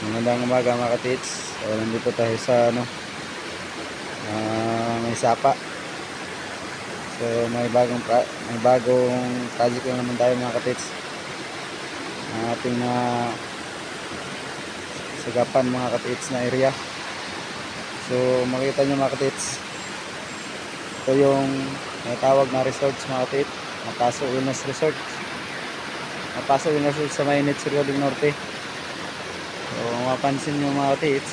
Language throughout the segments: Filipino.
Magandang umaga mga katits. So, nandito tayo sa may sapa. So may bagong project na naman tayo mga katits. Ang ating sagapan mga katits na area. So makita nyo mga katits, ito yung tawag na resorts mga katits, Mapaso Wellness Resort. Mapaso Wellness Resort sa Mainit, Surigao del Norte. So mapansin nyo mga katits,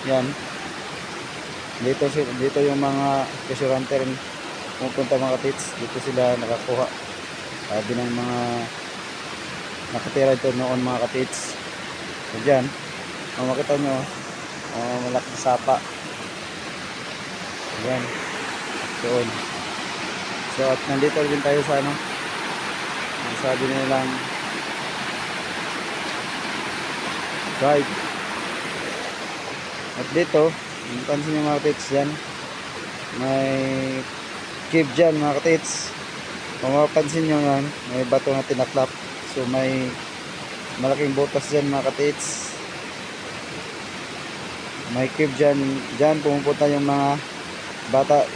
yan, dito yung mga resorante rin pupunta mga katits. Dito sila nakakuha, sabi ng mga nakatira ito noon mga katits. So dyan, kung makita nyo, malaking sapa. Ayan, doon. So at nandito rin tayo sa sabi nilang drive. At dito, pansin nyo mga katits, dyan may cave dyan mga katits. Kung mapapansin nyo yan, may bato na tinaklap. So may malaking butas dyan mga katits. May cave dyan. Dyan pumupunta yung mga bata.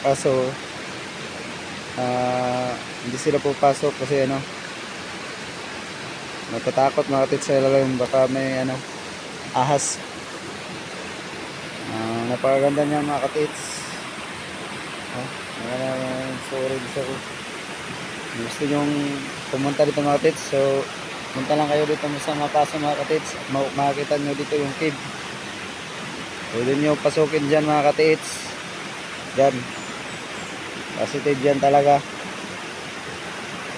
Kaso hindi sila pupasok kasi natatakot mga katits sa ilalim, baka may ahas. Napakaganda niya mga katits. Sorry gusto ko. Gusto nyong pumunta dito mga katits, so punta lang kayo dito sa Mapaso mga katits. Makikita nyo dito yung cave. Pwede nyo pasukin dyan mga katits. Dyan, positive dyan talaga.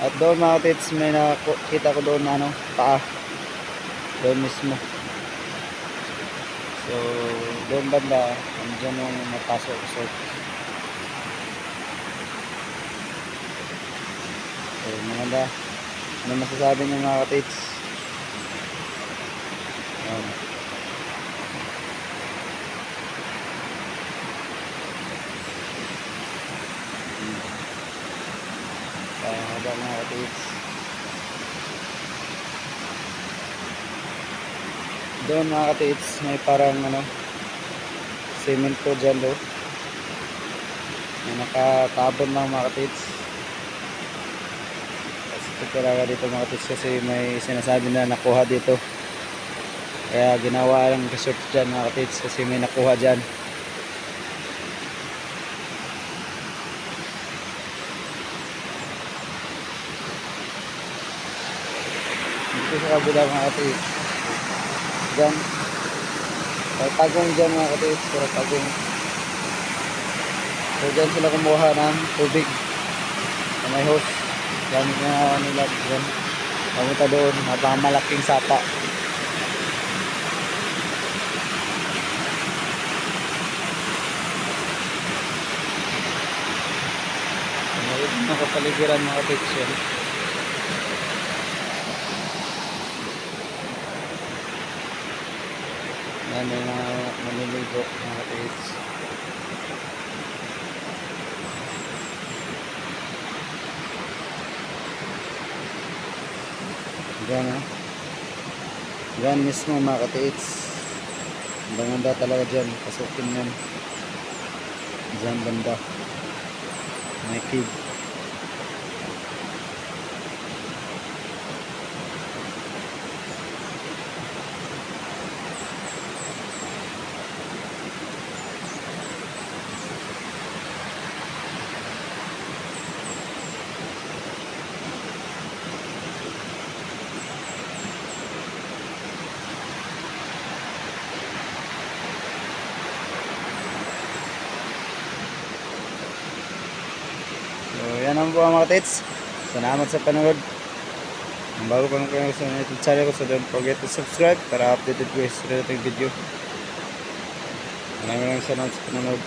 At doon mga katits, may nakita ko doon paa doon mismo. So doon banda, andyan yung Mapaso Resort. So maganda. Ano masasabi nyo mga katits? Haba mga katits. Doon mga katits, may parang semento dyan do. May nakatabon lang mga katits. Ito talaga dito mga katits kasi may sinasabi na nakuha dito. Kaya ginawa lang resort dyan mga katits kasi may nakuha dyan. Dito sa kabila mga katits, dyan may tagong dyan mga katits, pero tagong. So dyan sila kumuha ng tubig na may hose. Gamit na nila dyan. Pamunta doon, malaking sapa. Nakapaligiran mga katits yan. Yan, may mga maniligo mga katits. Diyan diyan mismo mga katits. Banganda talaga dyan, pasukin yan. Diyan banda may cave. So yan ang buwan mga katits. Salamat sa panood. Kung bago pa lang kayo sa YouTube channel ko, so don't forget to subscribe para updated ko sa relating video. Maraming salamat sa panood.